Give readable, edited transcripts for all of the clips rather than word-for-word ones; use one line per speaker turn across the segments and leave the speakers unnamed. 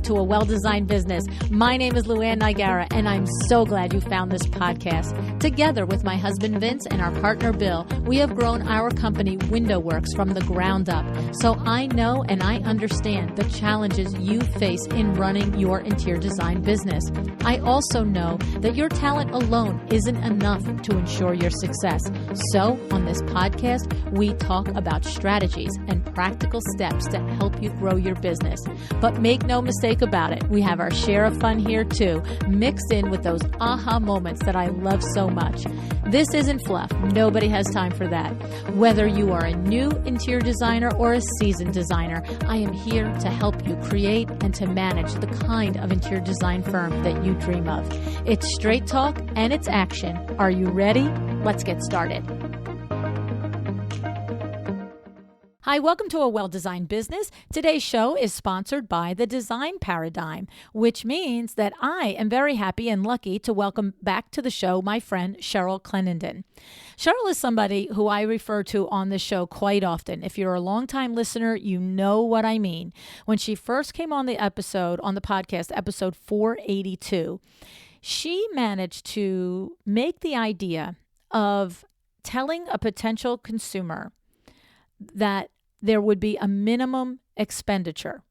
back to A Well-Designed Business. My name is LuAnn Nigara, and I'm so glad you found this podcast. Together with my husband Vince and our partner Bill, we have grown our company WindowWorks from the ground up. So I know and I understand the challenges you face in running your interior design business. I also know that your talent alone isn't enough to ensure your success. So on this podcast, we talk about strategies and practical steps to help you grow your business. But make no mistake about it, we have our share of fun here too, mixed in with those aha moments that I love so much. This isn't fluff. Nobody has time for that. Whether you are a new interior designer or a seasoned designer, I am here to help you create and to manage the kind of interior design firm that you dream of. It's straight talk and it's action. Are you ready? Let's get started. Hi, welcome to A Well-Designed Business. Today's show is sponsored by the Design Paradigm, which means that I am very happy and lucky to welcome back to the show my friend Cheryl Clendenon. Cheryl is somebody who I refer to on the show quite often. If you're a longtime listener, you know what I mean. When she first came on the podcast, episode 482, she managed to make the idea of telling a potential consumer that there would be a minimum expenditure.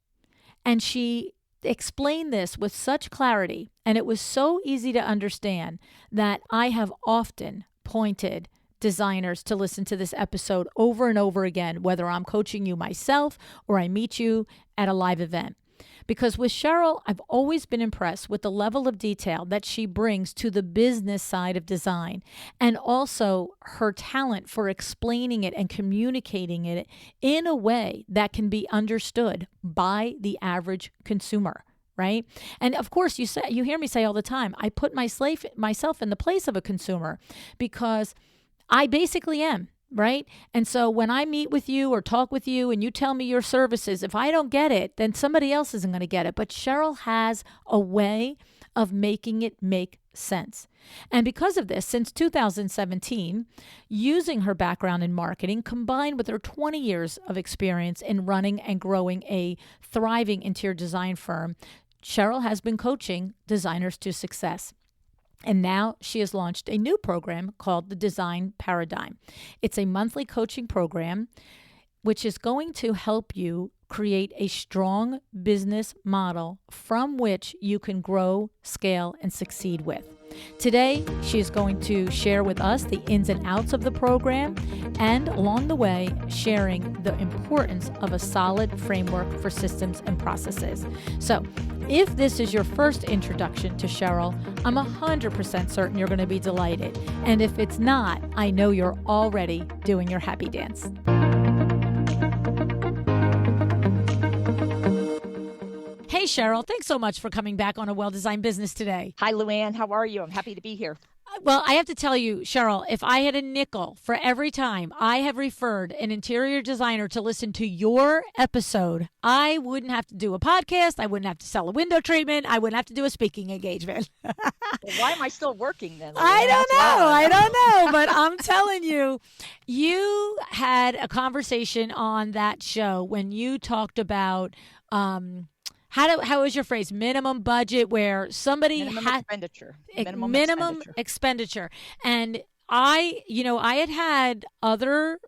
And she explained this with such clarity, and it was so easy to understand that I have often pointed designers to listen to this episode over and over again, whether I'm coaching you myself or I meet you at a live event. Because with Cheryl, I've always been impressed with the level of detail that she brings to the business side of design, and also her talent for explaining it and communicating it in a way that can be understood by the average consumer, right? And of course, you hear me say all the time, I put myself in the place of a consumer because I basically am. Right? And so when I meet with you or talk with you and you tell me your services, if I don't get it, then somebody else isn't going to get it. But Cheryl has a way of making it make sense. And because of this, since 2017, using her background in marketing combined with her 20 years of experience in running and growing a thriving interior design firm, Cheryl has been coaching designers to success. And now she has launched a new program called the Design Paradigm. It's a monthly coaching program which is going to help you create a strong business model from which you can grow, scale, and succeed with. Today, she is going to share with us the ins and outs of the program and along the way, sharing the importance of a solid framework for systems and processes. So if this is your first introduction to Cheryl, I'm 100% certain you're going to be delighted. And if it's not, I know you're already doing your happy dance. Hey, Cheryl, thanks so much for coming back on A Well-Designed Business today.
Hi, LuAnn. How are you? I'm happy to be here.
Well, I have to tell you, Cheryl, if I had a nickel for every time I have referred an interior designer to listen to your episode, I wouldn't have to do a podcast. I wouldn't have to sell a window treatment. I wouldn't have to do a speaking engagement.
Well, why am I still working then, LuAnn?
I don't know. But I'm telling you, you had a conversation on that show when you talked about how is your phrase? Minimum budget, where somebody
expenditure.
Minimum expenditure. And I had other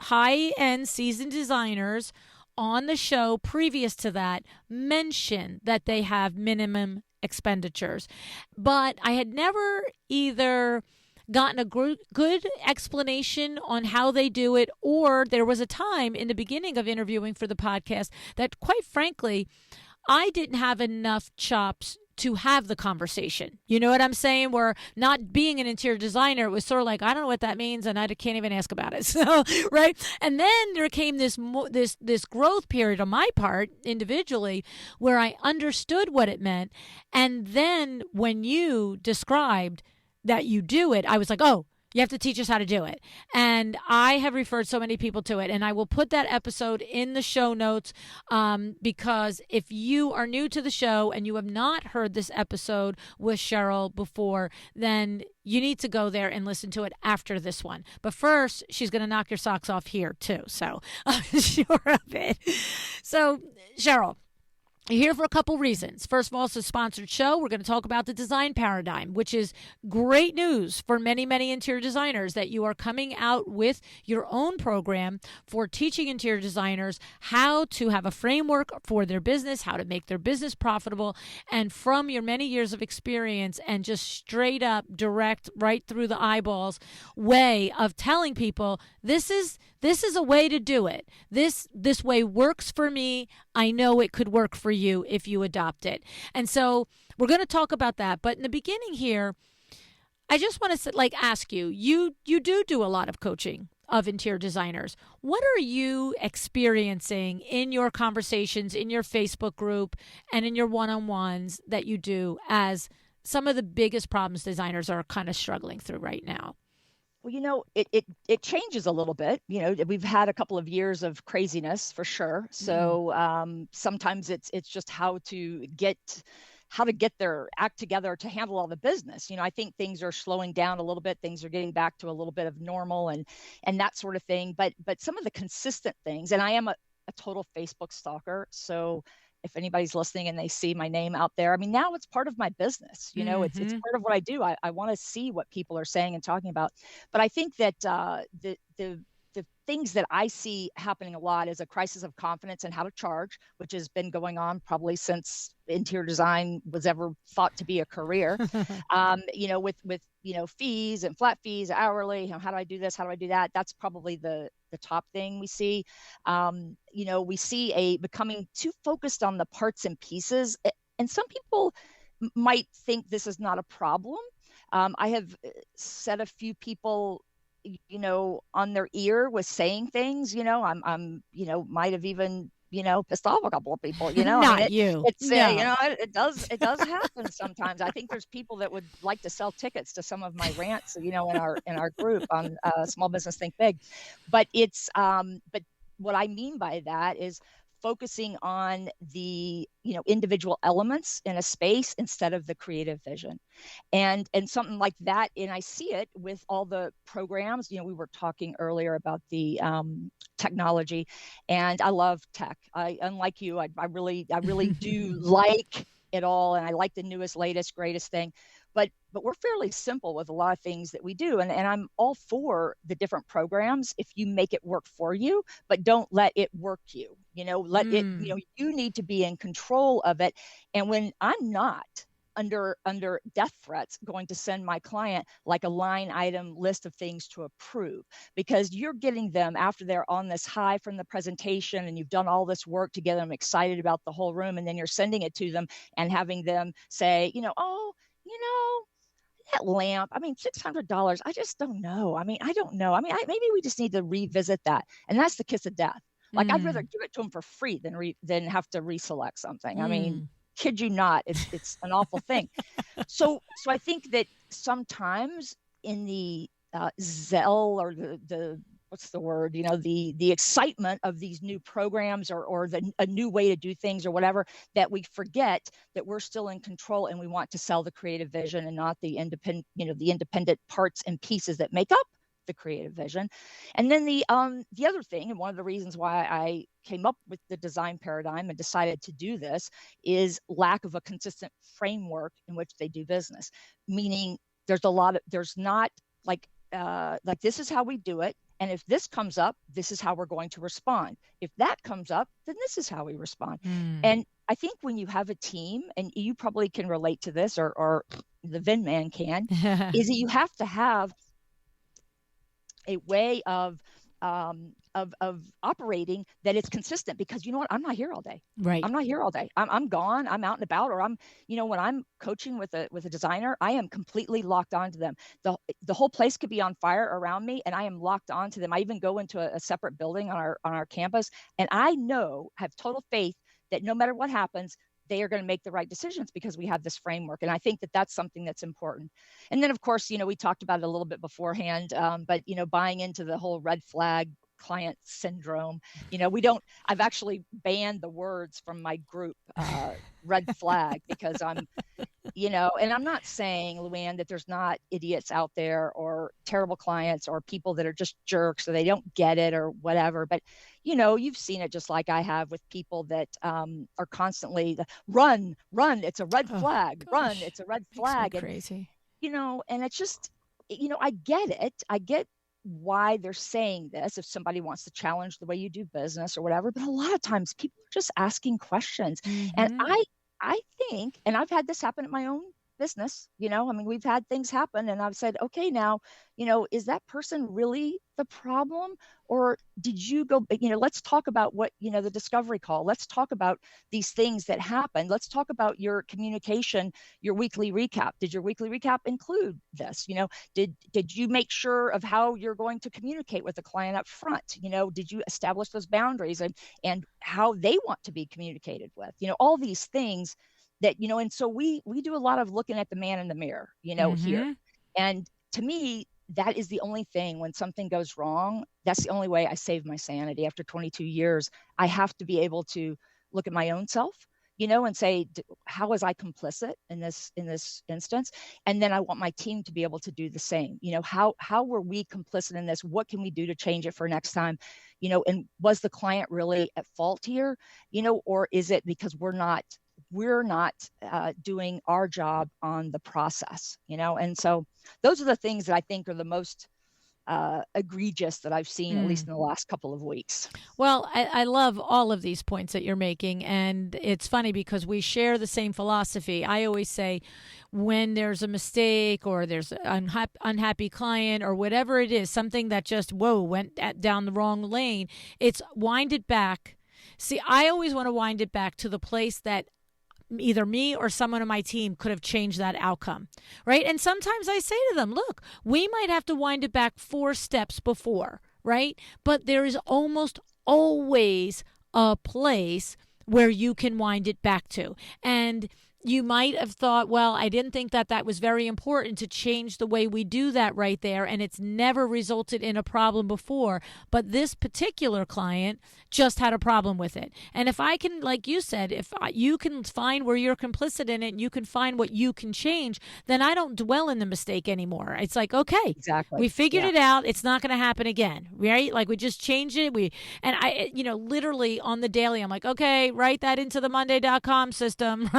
high-end seasoned designers on the show previous to that mention that they have minimum expenditures. But I had never either gotten a good explanation on how they do it, or there was a time in the beginning of interviewing for the podcast that, quite frankly, I didn't have enough chops to have the conversation. You know what I'm saying? Where not being an interior designer, it was sort of like, I don't know what that means, and I can't even ask about it. So, right? And then there came this growth period on my part individually where I understood what it meant. And then when you described that you do it, I was like, oh, you have to teach us how to do it. And I have referred so many people to it. And I will put that episode in the show notes because if you are new to the show and you have not heard this episode with Cheryl before, then you need to go there and listen to it after this one. But first, she's going to knock your socks off here too. So I'm sure of it. So, Cheryl, You're here for a couple reasons. First of all, it's a sponsored show. We're going to talk about the design paradigm, which is great news for many, many interior designers that you are coming out with your own program for teaching interior designers how to have a framework for their business, how to make their business profitable, and from your many years of experience and just straight up, direct, right through the eyeballs way of telling people this is a way to do it. This way works for me. I know it could work for you if you adopt it. And so we're going to talk about that. But in the beginning here, I just want to ask you, you do a lot of coaching of interior designers. What are you experiencing in your conversations, in your Facebook group, and in your one-on-ones that you do as some of the biggest problems designers are kind of struggling through right now?
Well, it changes a little bit. We've had a couple of years of craziness for sure. So sometimes it's just how to get their act together to handle all the business. I think things are slowing down a little bit. Things are getting back to a little bit of normal and that sort of thing. But some of the consistent things, and I am a total Facebook stalker. So if anybody's listening and they see my name out there, I mean, now it's part of my business. It's part of what I do. I want to see what people are saying and talking about. But I think that the things that I see happening a lot is a crisis of confidence in how to charge, which has been going on probably since interior design was ever thought to be a career. With fees and flat fees, hourly, how do I do this? How do I do that? That's probably the top thing we see. We see a becoming too focused on the parts and pieces. And some people might think this is not a problem. I have set a few people on their ear with saying things, I'm might have even, pissed off a couple of people,
Not you.
It's,
No.
it does happen sometimes. I think there's people that would like to sell tickets to some of my rants, in our group on Small Business Think Big. But but what I mean by that is focusing on the individual elements in a space instead of the creative vision, and something like that. And I see it with all the programs. We were talking earlier about the technology, and I love tech. Unlike you, I really do like it all, and I like the newest, latest, greatest thing. But we're fairly simple with a lot of things that we do. And I'm all for the different programs if you make it work for you, but don't let it work you. You need to be in control of it. And when I'm not under death threats going to send my client like a line item list of things to approve, because you're getting them after they're on this high from the presentation and you've done all this work to get them excited about the whole room, and then you're sending it to them and having them say, that lamp, I mean, $600, I just don't know. I mean, I don't know. I mean, maybe we just need to revisit that. And that's the kiss of death. Like, I'd rather give it to them for free than have to reselect something. I mean, kid you not, it's an awful thing. So I think that sometimes in the zeal or the what's the word, the excitement of these new programs or a new way to do things or whatever, that we forget that we're still in control and we want to sell the creative vision and not the independent parts and pieces that make up the creative vision. And then the other thing, and one of the reasons why I came up with the design paradigm and decided to do this, is lack of a consistent framework in which they do business. Meaning there's not like this is how we do it. And if this comes up, this is how we're going to respond. If that comes up, then this is how we respond. And I think when you have a team, and you probably can relate to this, or the Vin man can, is that you have to have a way of operating that it's consistent, because you know what, I'm not here all day.
Right.
I'm not here all day. I'm gone. I'm out and about, or I'm, when I'm coaching with a designer, I am completely locked onto them. The whole place could be on fire around me, and I am locked onto them. I even go into a separate building on our campus, and I have total faith that no matter what happens, they are going to make the right decisions because we have this framework. And I think that that's something that's important. And then, of course, we talked about it a little bit beforehand, but, buying into the whole red flag client syndrome, I've actually banned the words from my group, red flag, because And I'm not saying, LuAnn, that there's not idiots out there or terrible clients or people that are just jerks or they don't get it or whatever. But, you've seen it just like I have with people that are constantly run, it's a red flag, run, it's a red flag.
Makes me crazy.
And it's just, I get it. I get why they're saying this if somebody wants to challenge the way you do business or whatever. But a lot of times people are just asking questions. And I think, and I've had this happen at my own business, we've had things happen and I've said, okay, now, is that person really the problem? Or did you go, let's talk about what, the discovery call. Let's talk about these things that happened. Let's talk about your communication, your weekly recap. Did your weekly recap include this? Did you make sure of how you're going to communicate with the client up front? Did you establish those boundaries and how they want to be communicated with? All these things that, and so we do a lot of looking at the man in the mirror, here. And to me, that is the only thing when something goes wrong. That's the only way I save my sanity. After 22 years, I have to be able to look at my own self, and say, how was I complicit in this instance? And then I want my team to be able to do the same. How were we complicit in this? What can we do to change it for next time? And was the client really at fault here? Or is it because we're not doing our job on the process, and so those are the things that I think are the most egregious that I've seen, at least in the last couple of weeks.
Well, I love all of these points that you're making. And it's funny because we share the same philosophy. I always say when there's a mistake or there's an unhappy client or whatever it is, something that just, went down the wrong lane, it's wind it back. See, I always want to wind it back to the place that either me or someone on my team could have changed that outcome, right? And sometimes I say to them, look, we might have to wind it back 4 steps before, right? But there is almost always a place where you can wind it back to. And you might have thought, well, I didn't think that was very important to change the way we do that right there, and it's never resulted in a problem before. But this particular client just had a problem with it. And if I can, like you said, if you can find where you're complicit in it and you can find what you can change, then I don't dwell in the mistake anymore. It's like, okay,
exactly,
we figured it out. It's not going to happen again, right? Like we just changed it. And I, literally on the daily, I'm like, okay, write that into the Monday.com system.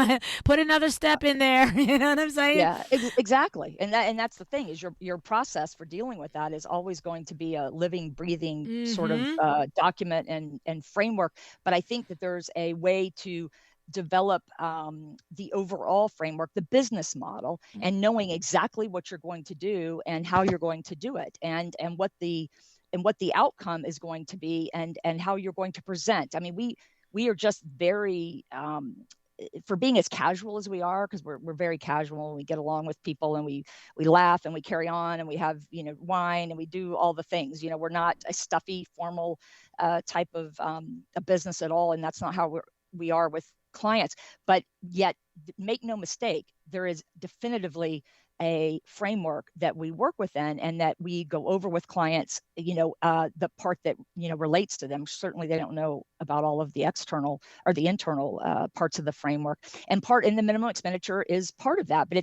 Put another step in there. You know what I'm saying?
Yeah, exactly. And that's the thing is your process for dealing with that is always going to be a living, breathing sort of document and framework. But I think that there's a way to develop the overall framework, the business model, and knowing exactly what you're going to do and how you're going to do it, and what the outcome is going to be, and how you're going to present. I mean, we are just very for being as casual as we are, because we're very casual and we get along with people and we laugh and we carry on and we have wine and we do all the things. We're not a stuffy formal type of a business at all, and that's not how we are with clients. But yet, make no mistake, there is definitively a framework that we work within and that we go over with clients, the part that, relates to them. Certainly they don't know about all of the external or the internal parts of the framework, and the minimum expenditure is part of that. But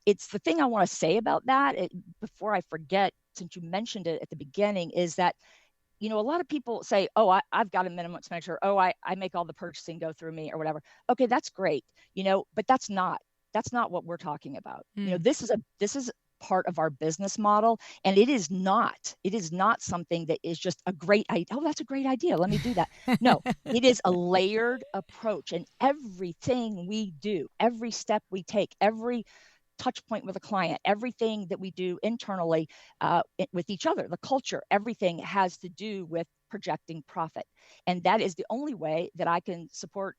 it's the thing I want to say about that before I forget, since you mentioned it at the beginning, is that, a lot of people say, oh, I've got a minimum expenditure. Oh, I make all the purchasing go through me or whatever. Okay, that's great, but that's not what we're talking about. This is part of our business model, and it is not something that is just a great idea. Oh, that's a great idea, let me do that. No, it is a layered approach, and everything we do, every step we take, every touch point with a client, everything that we do internally with each other, the culture, everything has to do with projecting profit. And that is the only way that I can support,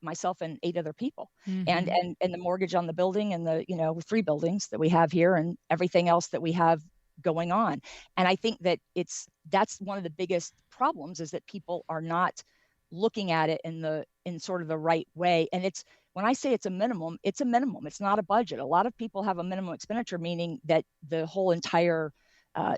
myself and 8 other people, and the mortgage on the building and the 3 buildings that we have here and everything else that we have going on. And I think that that's one of the biggest problems, is that people are not looking at it in sort of the right way. And when I say it's a minimum, it's a minimum. It's not a budget. A lot of people have a minimum expenditure, meaning that the whole entire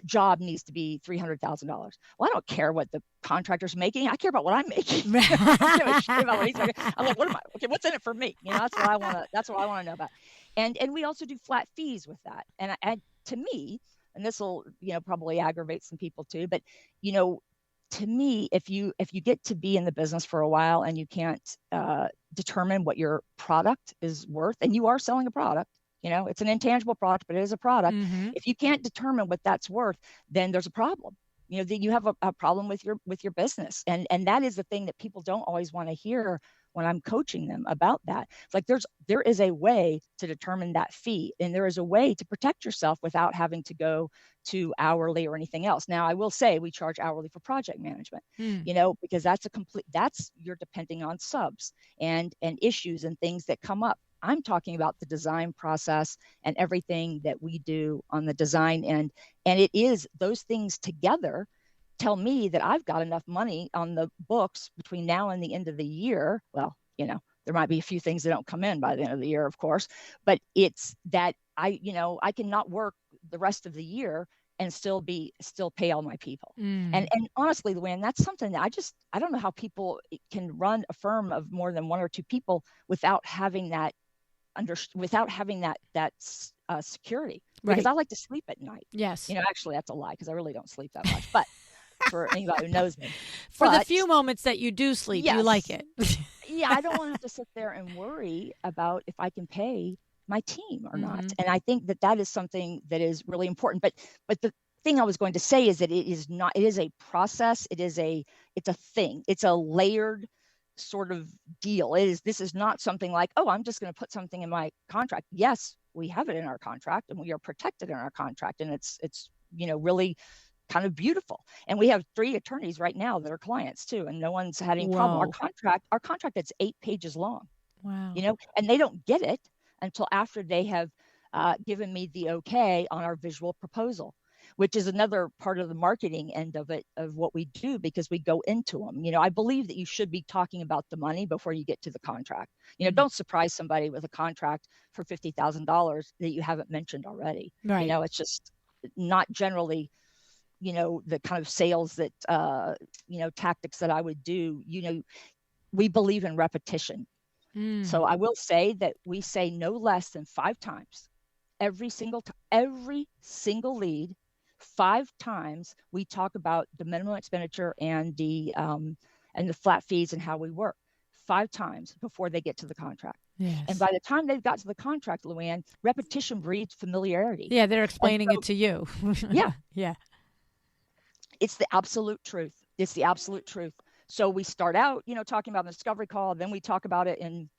job needs to be $300,000. Well, I don't care what the contractor's making. I care about what I'm making. I don't give a shit about what he's making. I'm like, what am I? Okay, what's in it for me? That's what I want to. That's what I want to know about. And we also do flat fees with that. And to me, and this will probably aggravate some people too, but to me, if you get to be in the business for a while and you can't determine what your product is worth, and you are selling a product, it's an intangible product, but it is a product. Mm-hmm. If you can't determine what that's worth, then there's a problem. Then you have a problem with your business. And that is the thing that people don't always want to hear when I'm coaching them about that. It's like there is a way to determine that fee, and there is a way to protect yourself without having to go to hourly or anything else. Now, I will say we charge hourly for project management, because that's you're depending on subs and issues and things that come up. I'm talking about the design process and everything that we do on the design end. And it is those things together tell me that I've got enough money on the books between now and the end of the year. Well, there might be a few things that don't come in by the end of the year, of course, but it's that I cannot work the rest of the year and still pay all my people. And honestly, LuAnn, that's something that I don't know how people can run a firm of more than one or two people without having that security, because I like to sleep at night.
Yes.
Actually that's a lie, because I really don't sleep that much, but for anybody who knows me,
the few moments that you do sleep, yes, you like it.
Yeah, I don't want to have to sit there and worry about if I can pay my team or not. And I think that is something that is really important. But the thing I was going to say is that it is a process. It's a thing. It's a layered sort of deal. This is not something like, oh, I'm just going to put something in my contract. Yes, we have it in our contract and we are protected in our contract, and it's really kind of beautiful. And we have 3 attorneys right now that are clients too, and no one's had any problem. Our contract that's 8 pages long.
Wow.
And they don't get it until after they have given me the okay on our visual proposal, which is another part of the marketing end of it, of what we do, because we go into them. I believe that you should be talking about the money before you get to the contract. Don't surprise somebody with a contract for $50,000 that you haven't mentioned already.
Right.
It's just not generally, the kind of sales that, tactics that I would do. We believe in repetition. So I will say that we say no less than 5 times every single lead. 5 times we talk about the minimum expenditure and the flat fees and how we work. 5 times before they get to the contract.
Yes.
And by the time they've got to the contract, LuAnn, repetition breeds familiarity.
Yeah, they're explaining it to you.
Yeah.
Yeah.
It's the absolute truth. So we start out, talking about the discovery call. Then we talk about it in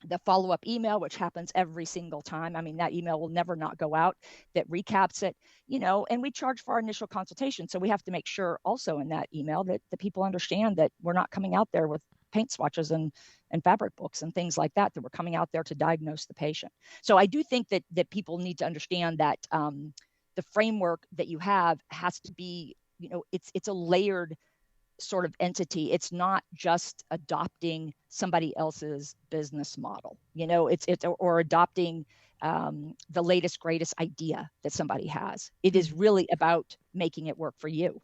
the follow-up email, which happens every single time. I mean, that email will never not go out, that recaps it, and we charge for our initial consultation. So we have to make sure also in that email that the people understand that we're not coming out there with paint swatches and fabric books and things like that we're coming out there to diagnose the patient. So I do think that people need to understand that the framework that you have has to be, it's a layered sort of entity. It's not just adopting somebody else's business model, or adopting the latest, greatest idea that somebody has. It is really about making it work for you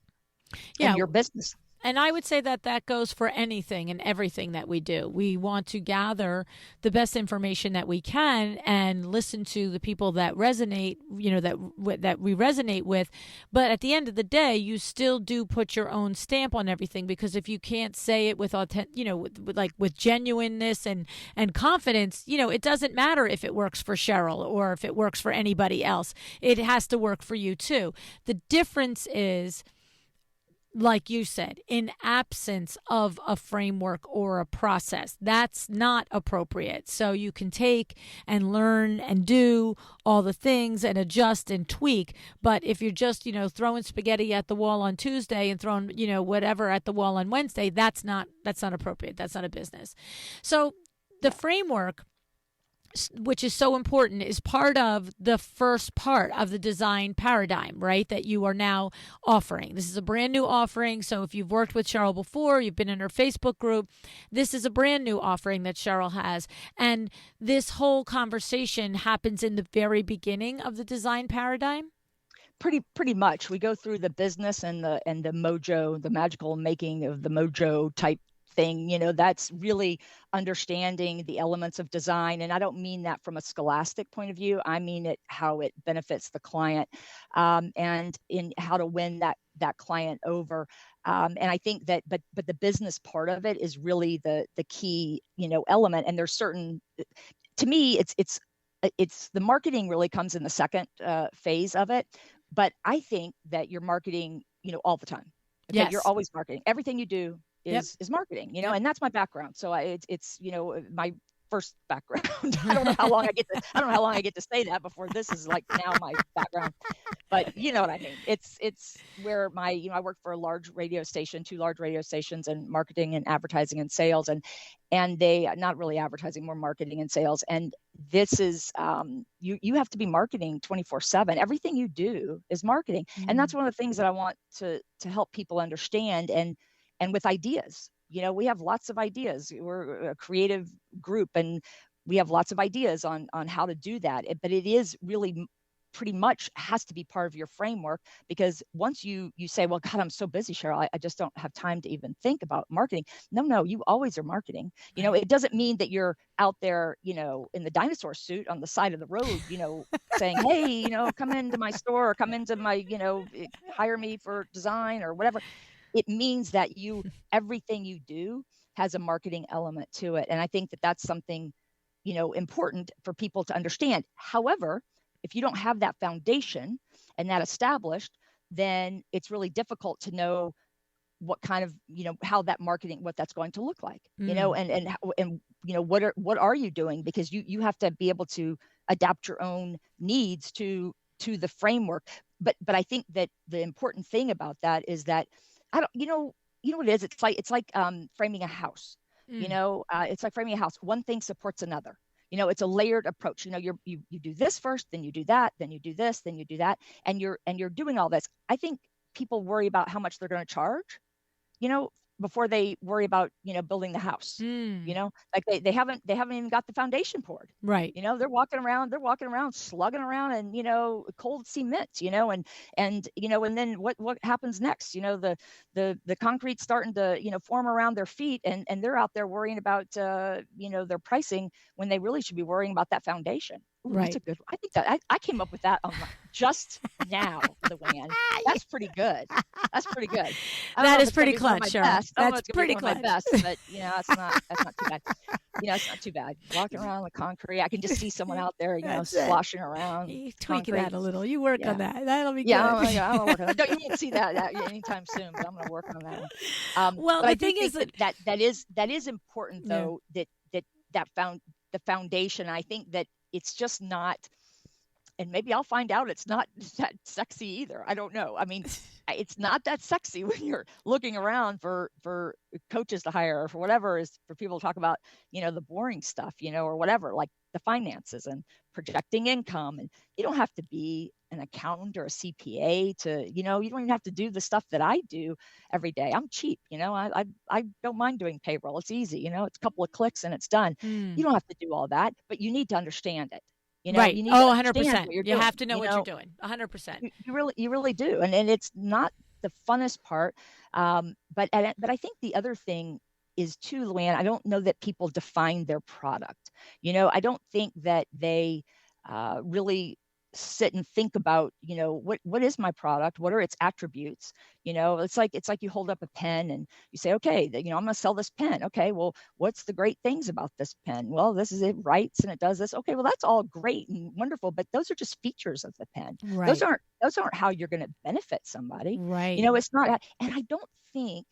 and your business.
And I would say that goes for anything and everything that we do. We want to gather the best information that we can and listen to the people that resonate, that we resonate with. But at the end of the day, you still do put your own stamp on everything, because if you can't say it with with genuineness and confidence, it doesn't matter if it works for Cheryl or if it works for anybody else. It has to work for you too. The difference is, like you said, in absence of a framework or a process, that's not appropriate. So you can take and learn and do all the things and adjust and tweak. But if you're just, throwing spaghetti at the wall on Tuesday and throwing, whatever at the wall on Wednesday, that's not appropriate. That's not a business. So the framework, which is so important, is part of the first part of the design paradigm, right, that you are now offering. This is a brand new offering. So if you've worked with Cheryl before, you've been in her Facebook group, this is a brand new offering that Cheryl has. And this whole conversation happens in the very beginning of the design paradigm.
Pretty much. We go through the business and the mojo, the magical making of the mojo type thing. That's really understanding the elements of design. And I don't mean that from a scholastic point of view. I mean it how it benefits the client, and in how to win that client over. And I think that, but the business part of it is really the key, element. And there's certain, to me, it's the marketing really comes in the second phase of it. But I think that you're marketing, all the time. Okay?
Yes.
You're always marketing. Everything you do is marketing,
Yep.
and that's my background. So it's my first background. I don't know how long I get to say that before this is like now my background. But you know what I mean. It's where I work for a large radio station, 2 large radio stations, and marketing and advertising and sales, and they not really advertising, more marketing and sales. And this is you have to be marketing 24/7. Everything you do is marketing.
Mm-hmm.
And that's one of the things that I want to help people understand. And with ideas, we have lots of ideas. We're a creative group, and we have lots of ideas on how to do that. But it is really pretty much has to be part of your framework, because once you say, well, God, I'm so busy, Cheryl, I just don't have time to even think about marketing. No, you always are marketing. It doesn't mean that you're out there, in the dinosaur suit on the side of the road, saying, hey, come into my store, or come into my, hire me for design or whatever. It means that everything you do has a marketing element to it. And I think that that's something, important for people to understand. However, if you don't have that foundation and that established, then it's really difficult to know what kind of, how that marketing, what that's going to look like, and what are you doing? Because you have to be able to adapt your own needs to the framework. But I think that the important thing about that is that what it is? It's like framing a house. It's like framing a house. One thing supports another. It's a layered approach. You do this first, then you do that, then you do this, then you do that, and you're doing all this. I think people worry about how much they're going to charge, before they worry about building the house. Like they haven't even got the foundation poured.
Right.
They're walking around slugging around and cold cement, and then what happens next? The concrete's starting to form around their feet, and they're out there worrying about their pricing, when they really should be worrying about that foundation. Ooh,
right.
That's a good one. I think that I came up with that just now, LuAnn. That's pretty good. That's pretty good.
That is pretty clutch, Cheryl. That's pretty clutch.
But that's not too bad. It's not too bad. Walking around the concrete, I can just see someone out there, sloshing around.
You tweak that a little. You work on that. That'll be good.
I'm gonna work on that. You won't see that anytime soon, but I'm gonna work on that.
Well, the thing is
that is important, though. The foundation. I think that it's just not, and maybe I'll find out it's not that sexy either. I don't know. I mean, it's not that sexy when you're looking around for coaches to hire, or for whatever is for people to talk about, the boring stuff, or whatever, like the finances and projecting income. And you don't have to be an accountant or a CPA to, you don't even have to do the stuff that I do every day. I'm cheap. I don't mind doing payroll. It's easy. It's a couple of clicks and it's done. You don't have to do all that, but you need to understand it.
Right.
You need
100%. You have to know what you're doing. 100%.
You really do. And it's not the funnest part. But I think the other thing is too, LuAnn, I don't know that people define their product. I don't think that they really sit and think about, what is my product? What are its attributes? It's like you hold up a pen and you say, okay, I'm going to sell this pen. Okay, well, what's the great things about this pen? Well, this is, it writes and it does this. Okay, well, that's all great and wonderful, but those are just features of the pen.
Right.
Those aren't how you're going to benefit somebody.
Right.
It's not. And I don't think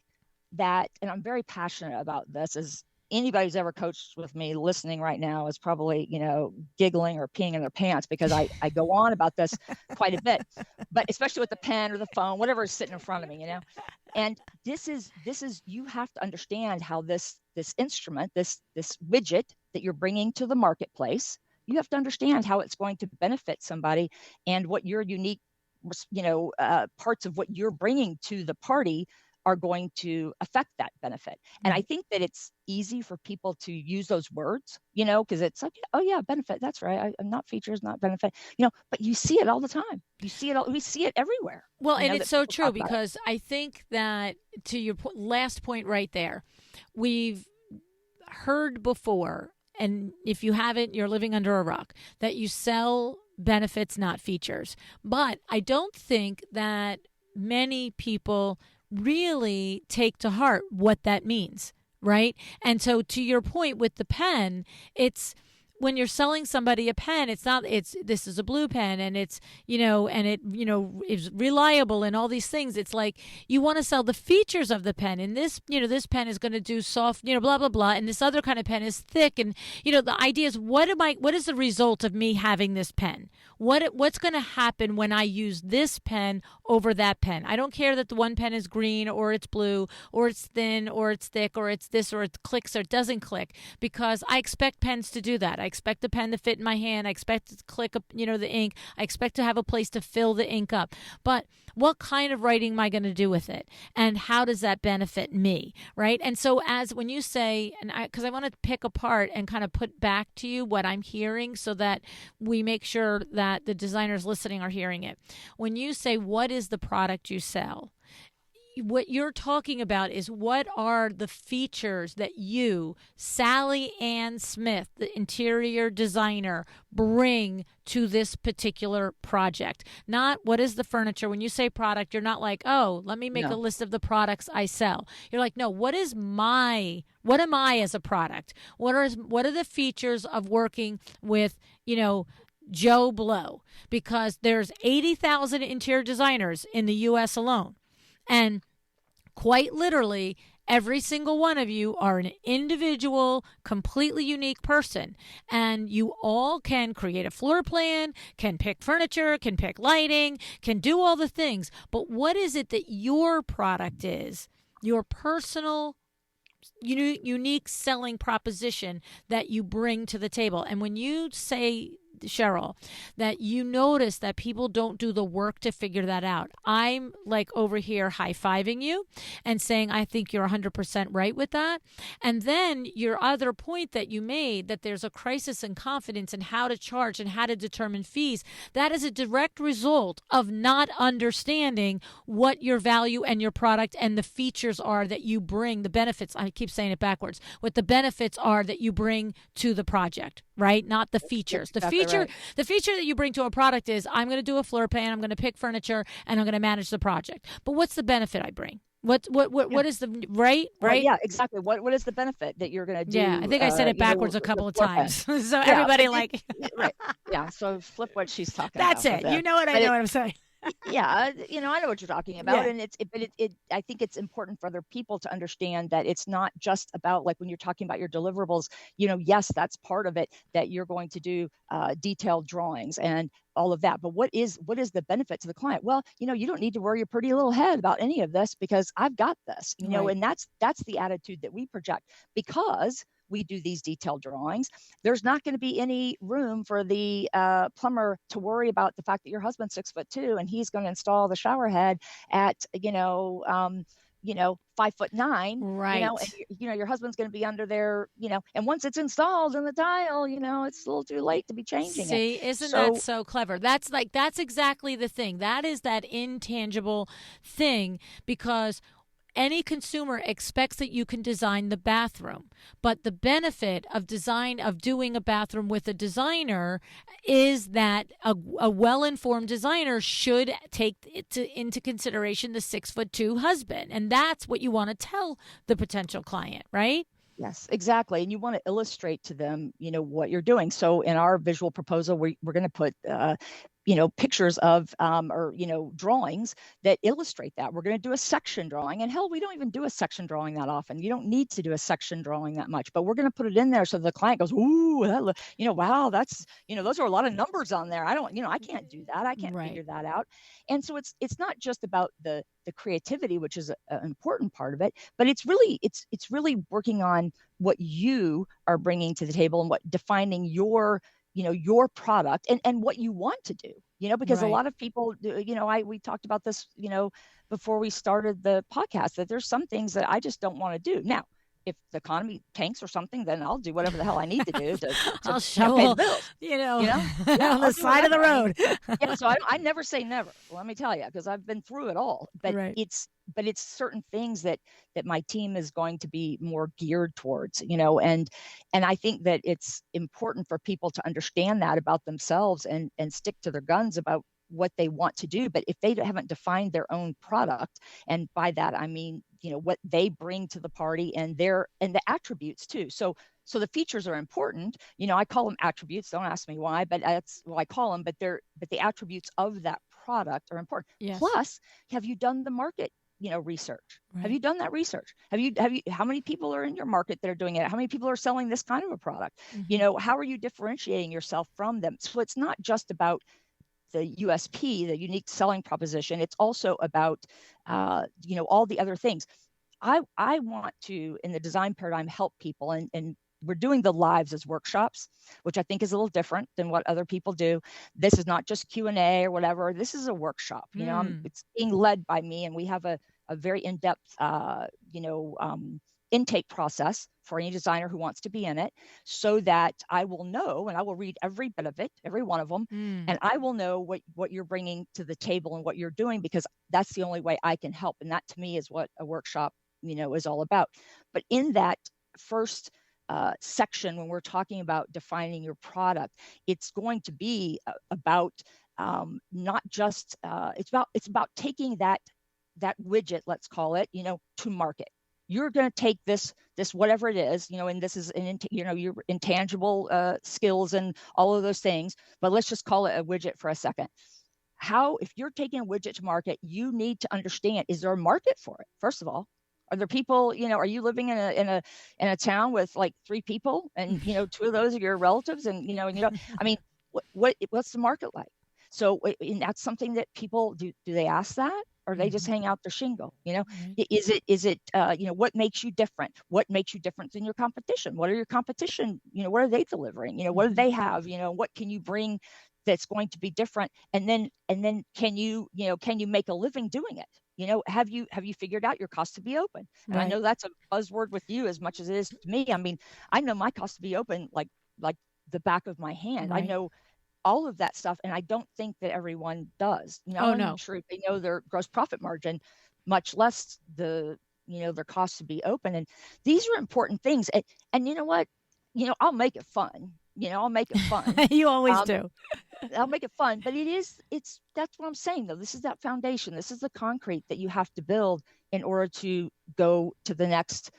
that, and I'm very passionate about this, is anybody who's ever coached with me listening right now is probably, giggling or peeing in their pants, because I go on about this quite a bit, but especially with the pen or the phone, whatever is sitting in front of me, and this is, you have to understand how this instrument, this widget that you're bringing to the marketplace, you have to understand how it's going to benefit somebody, and what your unique, parts of what you're bringing to the party are going to affect that benefit. And I think that it's easy for people to use those words, because it's like, oh yeah, benefit. That's right. I'm not features, not benefit, but you see it all the time. You see it all. We see it everywhere.
Well, and it's so true, because I think that, to your last point right there, we've heard before, and if you haven't, you're living under a rock, that you sell benefits, not features. But I don't think that many people really take to heart what that means, right? And so, to your point with the pen, it's, when you're selling somebody a pen, this is a blue pen, and it's, and it, is reliable and all these things. It's like, you want to sell the features of the pen, and this, this pen is going to do soft, blah, blah, blah. And this other kind of pen is thick. And, the idea is, what is the result of me having this pen? What's going to happen when I use this pen over that pen? I don't care that the one pen is green, or it's blue, or it's thin, or it's thick, or it's this, or it clicks or it doesn't click, because I expect pens to do that. I expect the pen to fit in my hand. I expect it to click up, the ink. I expect to have a place to fill the ink up. But what kind of writing am I going to do with it? And how does that benefit me, right? And so, when you say, because I want to pick apart and kind of put back to you what I'm hearing, so that we make sure that the designers listening are hearing it. When you say, what is the product you sell? What you're talking about is, what are the features that you, Sally Ann Smith, the interior designer, bring to this particular project? Not what is the furniture. When you say product, you're not like, oh, let me make a list of the products I sell. You're like, no, what am I as a product? What are the features of working with, Joe Blow? Because there's 80,000 interior designers in the U.S. alone. And quite literally, every single one of you are an individual, completely unique person. And you all can create a floor plan, can pick furniture, can pick lighting, can do all the things. But what is it that your product is? Your personal, unique selling proposition that you bring to the table. And when you say, Cheryl, that you notice that people don't do the work to figure that out, I'm like over here high-fiving you and saying, I think you're 100% right with that. And then your other point that you made, that there's a crisis in confidence in how to charge and how to determine fees, that is a direct result of not understanding what your value and your product and the features are that you bring, the benefits, I keep saying it backwards, what the benefits are that you bring to the project, right? Not the features. The feature that you bring to a product is, I'm going to do a floor plan, I'm going to pick furniture, and I'm going to manage the project. But what's the benefit I bring? What is the right?
Well, yeah, exactly. What is the benefit that you're going to do?
Yeah, I think I said it backwards a couple of times. So everybody right.
Yeah. So flip what she's talking
about. That's it. You know what I know what I'm saying.
Yeah, I know what you're talking about, and I think it's important for other people to understand that it's not just about, like, when you're talking about your deliverables, yes, that's part of it, that you're going to do detailed drawings and all of that. But what is the benefit to the client? Well, you don't need to worry your pretty little head about any of this, because I've got this,
right.
And that's the attitude that we project, because we do these detailed drawings. There's not going to be any room for the plumber to worry about the fact that your husband's 6'2" and he's going to install the shower head at 5'9",
right?
And your husband's going to be under there, and once it's installed in the tile, it's a little too late to be changing it.
See, isn't that so clever? That's exactly the thing. That is that intangible thing, because any consumer expects that you can design the bathroom, but the benefit of doing a bathroom with a designer is that a well-informed designer should take into consideration the 6'2" husband, and that's what you want to tell the potential client, right?
Yes, exactly. And you want to illustrate to them, what you're doing. So in our visual proposal, we're going to put pictures of or drawings that illustrate that. We're going to do a section drawing, and hell, we don't even do a section drawing that often. You don't need to do a section drawing that much, but we're going to put it in there so the client goes, ooh, wow, that's, those are a lot of numbers on there. I can't do that. I can't figure that out. And so it's not just about the creativity, which is an important part of it, but it's really working on what you are bringing to the table and what defining your product and what you want to do. because a
Right.
lot of people, we talked about this, before we started the podcast, that there's some things that I just don't want to do. Now, if the economy tanks or something, then I'll do whatever the hell I need to do to
I'll
pay the
shovel,
bills.
you know,
Yeah,
on
I'll
the
do
side of the
whatever. I mean,
road.
yeah. So I never say never. Let me tell you, because I've been through it all. But
Right.
it's certain things that my team is going to be more geared towards, and I think that it's important for people to understand that about themselves and stick to their guns about what they want to do. But if they haven't defined their own product, and by that I mean, what they bring to the party and the attributes too. So the features are important. I call them attributes. Don't ask me why, but that's what I call them. But the attributes of that product are important.
Yes.
Plus, have you done the market, research?
Right.
Have you done that research? How many people are in your market that are doing it? How many people are selling this kind of a product?
Mm-hmm.
How are you differentiating yourself from them? So it's not just about the USP, the unique selling proposition. It's also about, all the other things. I want to, in the design paradigm, help people, and we're doing the lives as workshops, which I think is a little different than what other people do. This is not just Q&A or whatever. This is a workshop. It's being led by me, and we have a very in-depth, intake process for any designer who wants to be in it, so that I will know, and I will read every bit of it, every one of them, and I will know what you're bringing to the table and what you're doing, because that's the only way I can help. And that, to me, is what a workshop, is all about. But in that first section, when we're talking about defining your product, it's going to be about not just it's about taking that widget, let's call it, to market. You're going to take this whatever it is, and this is your intangible skills and all of those things, but let's just call it a widget for a second. If you're taking a widget to market, you need to understand, is there a market for it? First of all, are there people, are you living in a town with like 3 people, and 2 of those are your relatives, and I mean, what's the market like? So, and that's something that people do they ask that, or they just hang out their shingle? Is it what makes you different? What makes you different than your competition? What are your competition? What are they delivering? What do they have? What can you bring that's going to be different? And then can you make a living doing it? Have you figured out your cost to be open? And I know that's a buzzword with you as much as it is to me. I mean, I know my cost to be open like the back of my hand. I know all of that stuff, and I don't think that everyone does. I'm sure they know their gross profit margin, much less their cost to be open. And these are important things. And you know what? I'll make it fun. I'll make it fun.
You always do.
I'll make it fun, but that's what I'm saying, though. This is that foundation. This is the concrete that you have to build in order to go to the next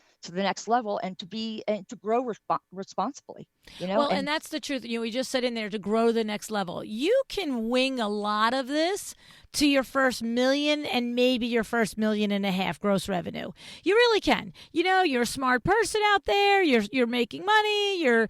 level, and to grow responsibly.
Well, and that's the truth. We just said in there, to grow the next level. You can wing a lot of this to your first million and maybe your first $1.5 million gross revenue. You really can. You're a smart person out there. You're making money. You're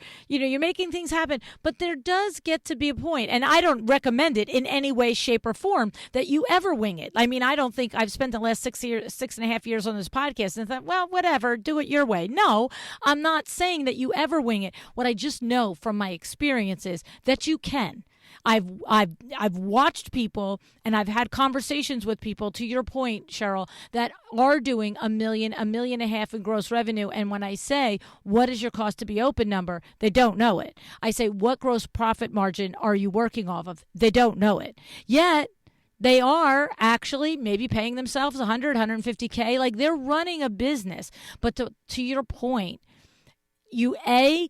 making things happen. But there does get to be a point, and I don't recommend it in any way, shape, or form, that you ever wing it. I mean, I don't think I've spent the last 6.5 years on this podcast and thought, well, whatever, do it your way. No, I'm not saying that you ever wing it. What I just know from my experiences that you can. I've watched people, and I've had conversations with people, to your point, Cheryl, that are doing $1 million, $1.5 million in gross revenue. And when I say, what is your cost to be open number? They don't know it. I say, what gross profit margin are you working off of? They don't know it. Yet they are actually maybe paying themselves $100,000, $150K. Like, they're running a business. But to your point, you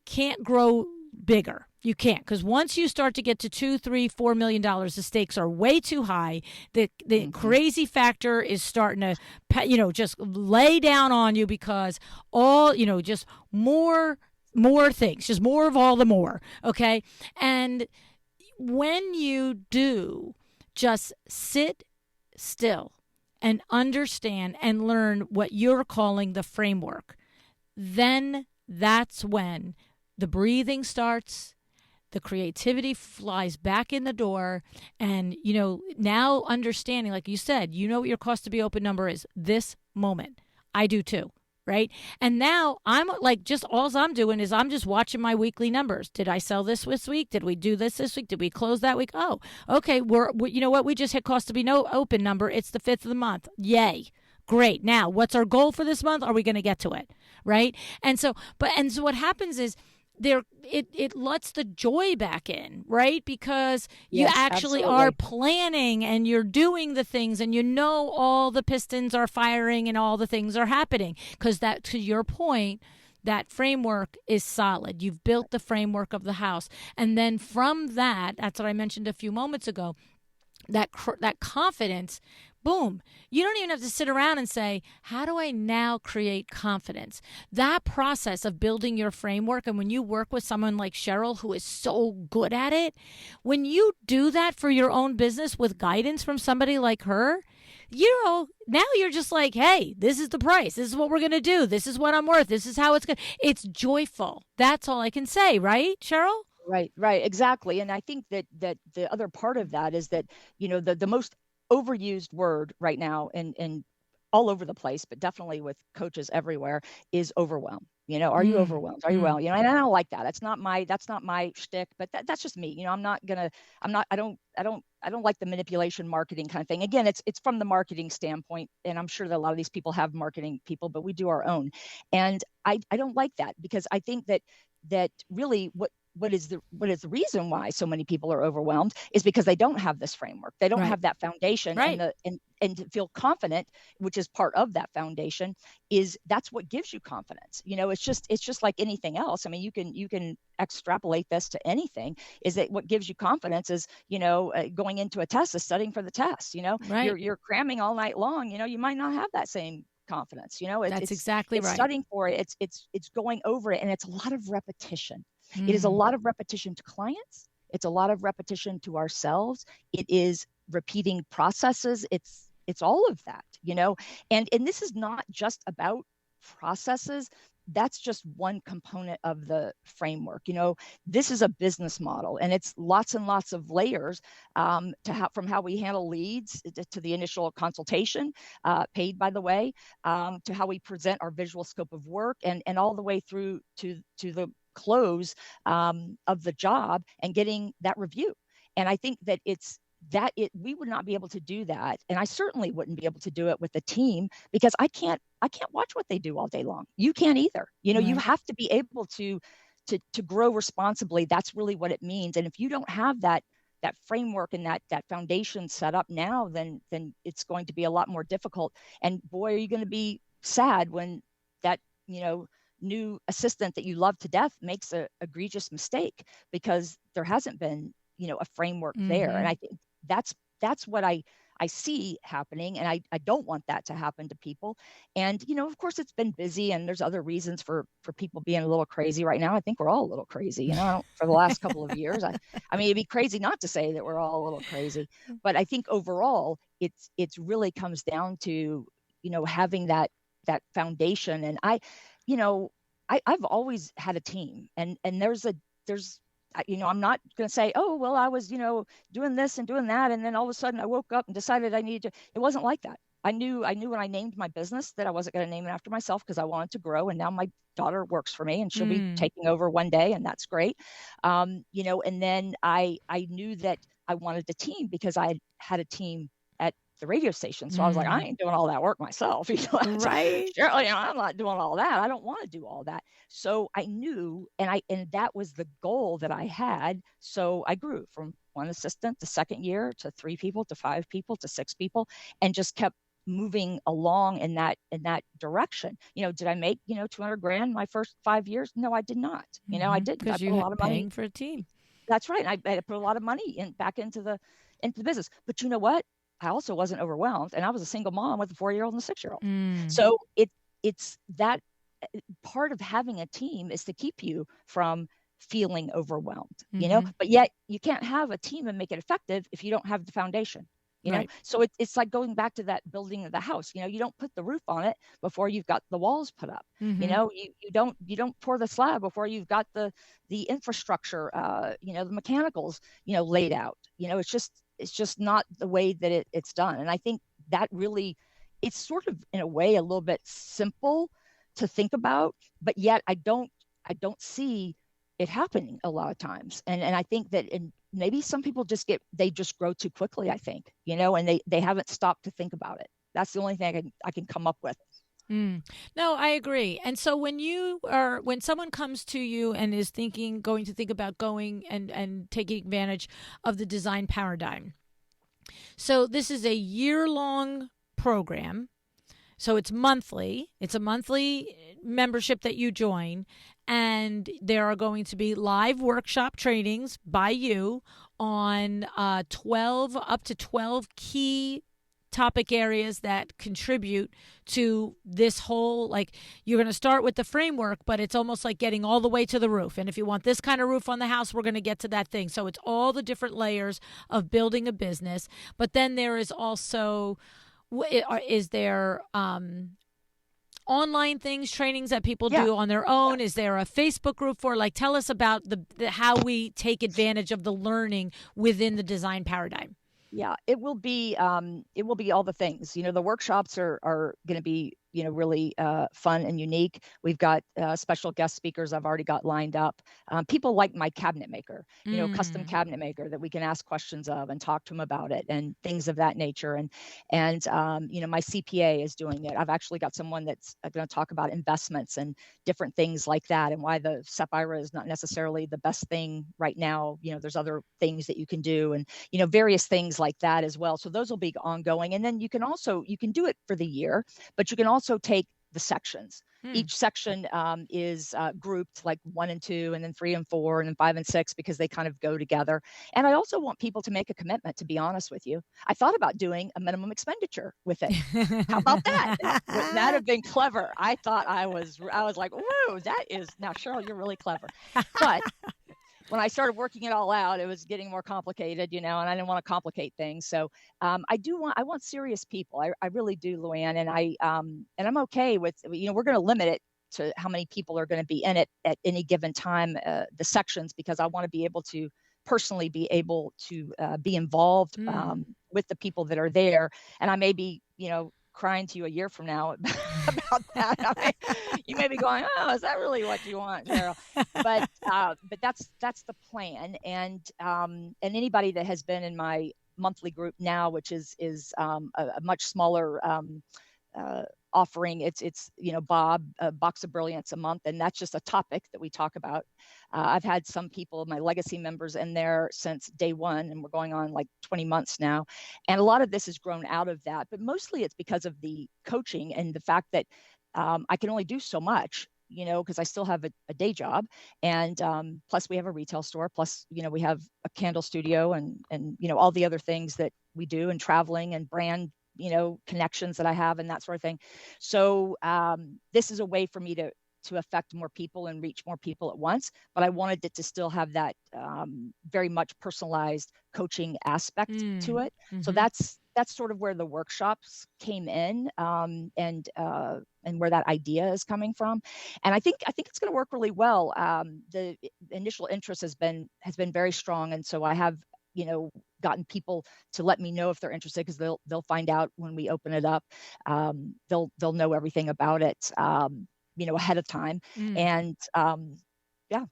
can't grow bigger. You can't, because once you start to get to $2, $3, $4 million, the stakes are way too high. The crazy factor is starting to, just lay down on you, because all, just more things, just more of all the more. Okay. And when you do just sit still and understand and learn what you're calling the framework, then that's when the breathing starts. The creativity flies back in the door, and, now understanding, like you said, what your cost to be open number is this moment. I do too. right? And now I'm like, just all I'm doing is I'm just watching my weekly numbers. Did I sell this week? Did we do this week? Did we close that week? Oh, okay. You know what? We just hit cost to be no open number. It's the 5th of the month. Yay. Great. Now, what's our goal for this month? Are we going to get to it? Right? And so what happens is it lets the joy back in, right? Because you actually are planning and you're doing the things and you know all the pistons are firing and all the things are happening. Because that, to your point, that framework is solid. You've built the framework of the house. And then from that's what I mentioned a few moments ago, that confidence, boom. You don't even have to sit around and say, how do I now create confidence? That process of building your framework, and when you work with someone like Cheryl, who is so good at it, when you do that for your own business with guidance from somebody like her, now you're just like, hey, this is the price. This is what we're going to do. This is what I'm worth. This is how it's good. It's joyful. That's all I can say, right, Cheryl?
Right, exactly. And I think that the other part of that is that, the most overused word right now and all over the place, but definitely with coaches everywhere, is overwhelm. Are you overwhelmed? Are you well? And I don't like that. That's not my shtick, but that's just me. I don't like the manipulation marketing kind of thing. Again, it's from the marketing standpoint. And I'm sure that a lot of these people have marketing people, but we do our own. And I don't like that, because I think that really what is the reason why so many people are overwhelmed is because they don't have this framework. They don't have that foundation, and to feel confident, which is part of that foundation, that's what gives you confidence. It's just like anything else. I mean, you can extrapolate this to anything. Is that what gives you confidence is, going into a test, is studying for the test. You're cramming all night long. You might not have that same confidence.
That's exactly right.
Studying for it. It's going over it, and it's a lot of repetition. It is a lot of repetition to clients. It's a lot of repetition to ourselves. It is repeating processes. It's all of that, and this is not just about processes. That's just one component of the framework. This is a business model, and it's lots and lots of layers from how we handle leads to the initial consultation, paid, by the way, to how we present our visual scope of work, and all the way through to the close of the job and getting that review. And I think that we would not be able to do that, and I certainly wouldn't be able to do it with a team, because I can't watch what they do all day long. You can't either. You have to be able to grow responsibly. That's really what it means. And if you don't have that framework and that foundation set up now, then it's going to be a lot more difficult. And boy, are you going to be sad when that new assistant that you love to death makes a egregious mistake, because there hasn't been a framework there. And I think that's what I see happening, and I don't want that to happen to people. And of course, it's been busy, and there's other reasons for people being a little crazy right now. I think we're all a little crazy, for the last couple of years. I mean, it'd be crazy not to say that we're all a little crazy, but I think overall it's really comes down to having that foundation. And I've always had a team, and there's I'm not going to say, oh, well, I was, doing this and doing that, and then all of a sudden I woke up and decided I needed to. It wasn't like that. I knew when I named my business that I wasn't going to name it after myself, because I wanted to grow. And now my daughter works for me, and she'll be taking over one day, and that's great. And then I knew that I wanted a team, because I had a team at the radio station. So I was like, I ain't doing all that work myself.
Right.
I'm not doing all that. I don't want to do all that. So I knew, and that was the goal that I had. So I grew from one assistant the second year to 3 people to 5 people to 6 people, and just kept moving along in that direction. Did I make, $200,000 my first 5 years? No, I did not. I didn't.
Because you were paying for a team.
That's right. And I put a lot of money back into the business. But you know what? I also wasn't overwhelmed, and I was a single mom with a 4-year-old and a 6-year-old. So it's that part of having a team is to keep you from feeling overwhelmed, but yet you can't have a team and make it effective if you don't have the foundation. So it's like going back to that building of the house. You don't put the roof on it before you've got the walls put up. You don't pour the slab before you've got the infrastructure, the mechanicals, laid out. It's just not the way that it's done. And I think that really, it's sort of in a way a little bit simple to think about, but yet I don't see it happening a lot of times. And I think that maybe some people they just grow too quickly, I think, and they haven't stopped to think about it. That's the only thing I can come up with.
No, I agree. And so when someone comes to you and is going to think about going and taking advantage of the design paradigm. So this is a year-long program. So it's monthly. It's a monthly membership that you join, and there are going to be live workshop trainings by you on up to 12 key topic areas that contribute to this whole, like, you're going to start with the framework, but it's almost like getting all the way to the roof. And if you want this kind of roof on the house, we're going to get to that thing. So it's all the different layers of building a business. But then there is also, is there online things, trainings that people do on their own? Is there a Facebook group for, like, tell us about how we take advantage of the learning within the design paradigm?
Yeah, it will be all the things. The workshops are going to be, really fun and unique. We've got special guest speakers I've already got lined up. People like my cabinet maker, custom cabinet maker that we can ask questions of and talk to them about it and things of that nature. And my CPA is doing it. I've actually got someone that's going to talk about investments and different things like that, and why the SEP IRA is not necessarily the best thing right now. There's other things that you can do, and various things like that as well. So those will be ongoing. And then you can do it for the year, but you can also take the sections. Each section is grouped like 1 and 2, and then 3 and 4, and then 5 and 6, because they kind of go together. And I also want people to make a commitment, to be honest with you. I thought about doing a minimum expenditure with it. How about that? Wouldn't that have been clever? I thought I was like, whoa, that is, now Cheryl, you're really clever. But when I started working it all out, it was getting more complicated, and I didn't want to complicate things. So I want serious people. I really do, LuAnn. And I'm okay with, we're going to limit it to how many people are going to be in it at any given time, the sections, because I want to be able to personally be able to be involved with the people that are there. And I may be, crying to you a year from now about that. I mean, you may be going, "Oh, is that really what you want, Cheryl?" But that's the plan. And anybody that has been in my monthly group now, which is a much smaller offering, it's Bob, a box of brilliance a month, and that's just a topic that we talk about. I've had some people, my legacy members, in there since day one, and we're going on like 20 months now. And a lot of this has grown out of that, but mostly it's because of the coaching and the fact that I can only do so much, because I still have a day job, and plus we have a retail store, plus we have a candle studio, and all the other things that we do, and traveling and brand connections that I have and that sort of thing. So this is a way for me to affect more people and reach more people at once, but I wanted it to still have that very much personalized coaching aspect to it. So that's sort of where the workshops came in, and where that idea is coming from. And I think it's going to work really well. The initial interest has been very strong, and so I have gotten people to let me know if they're interested, because they'll find out when we open it up. They'll know everything about it ahead of time. And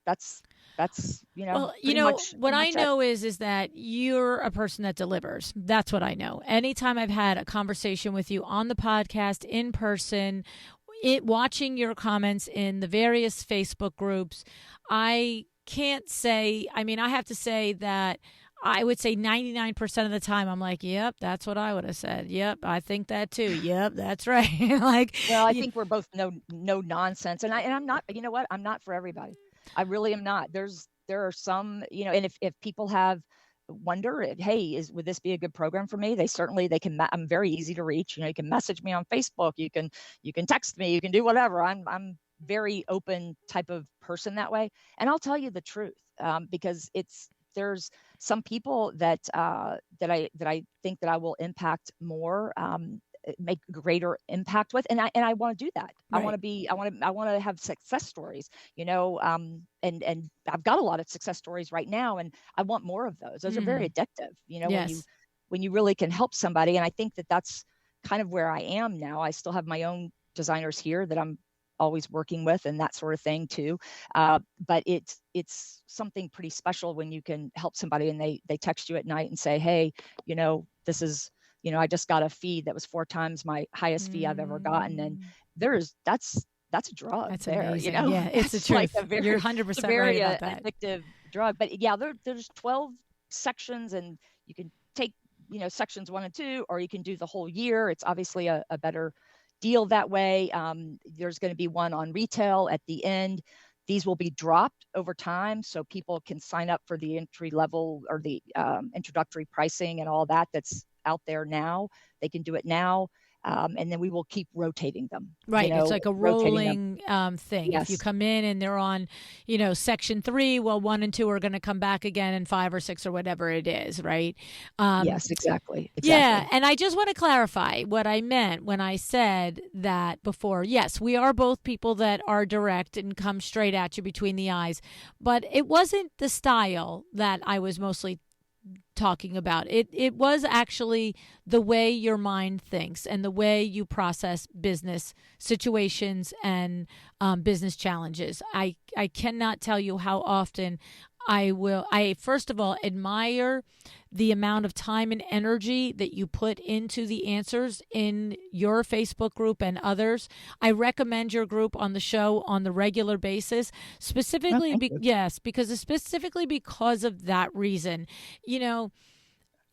that's
well, what I know is that you're a person that delivers. That's what I know. Anytime I've had a conversation with you on the podcast, in person, watching your comments in the various Facebook groups, I can't say, I have to say that I would say 99% of the time I'm like, yep, that's what I would have said. Yep, I think that too. Yep, that's right.
Well, I think we're both no nonsense, and I'm not. You know what? I'm not for everybody. I really am not. There are some, and if people have wonder, hey, would this be a good program for me? They can. I'm very easy to reach. You can message me on Facebook. You can text me. You can do whatever. I'm very open type of person that way, and I'll tell you the truth, because there's some people that I think that I will impact more, make greater impact with, and I want to do that. Right. I want to have success stories, and I've got a lot of success stories right now, and I want more of those. Those are very addictive,
Yes.
when you really can help somebody. And I think that that's kind of where I am now. I still have my own designers here that I'm always working with and that sort of thing too. But it's something pretty special when you can help somebody and they text you at night and say, hey, this is, I just got a fee that was 4 times my highest fee I've ever gotten. And that's a drug.
That's
there,
amazing. Yeah, it's the
like
truth. You're 100%
very
right about that.
addictive drug. But yeah, there's 12 sections and you can take, sections 1 and 2, or you can do the whole year. It's obviously a better deal that way. There's going to be one on retail at the end. These will be dropped over time so people can sign up for the entry level or the introductory pricing and all that that's out there now. They can do it now. And then we will keep rotating them.
Right. It's like a rolling thing.
Yes.
If you come in and they're on, section 3, well, 1 and 2 are going to come back again, and 5 or 6 or whatever it is. Right.
Yes, exactly.
Yeah. And I just want to clarify what I meant when I said that before. Yes, we are both people that are direct and come straight at you between the eyes, but it wasn't the style that I was mostly talking about. It was actually the way your mind thinks and the way you process business situations and business challenges. I cannot tell you how often I first of all admire the amount of time and energy that you put into the answers in your Facebook group and others. I recommend your group on the show on the regular basis, specifically, specifically because of that reason.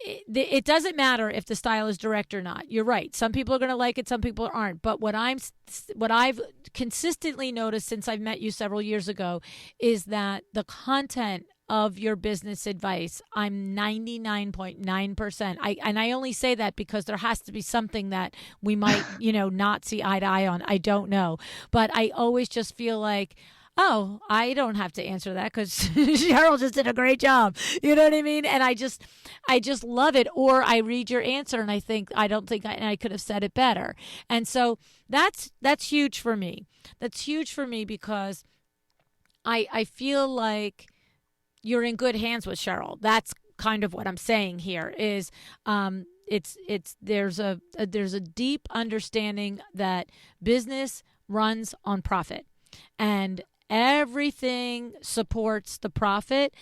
It doesn't matter if the style is direct or not. You're right. Some people are going to like it, some people aren't. But what I've consistently noticed since I've met you several years ago is that the content of your business advice, I'm 99.9%. I only say that because there has to be something that we might, not see eye to eye on. I don't know. But I always just feel like, oh, I don't have to answer that because Cheryl just did a great job. You know what I mean? And I just love it. Or I read your answer and I think, I could have said it better. And so that's huge for me. That's huge for me because I feel like you're in good hands with Cheryl. That's kind of what I'm saying here is, there's a deep understanding that business runs on profit and everything supports the profit,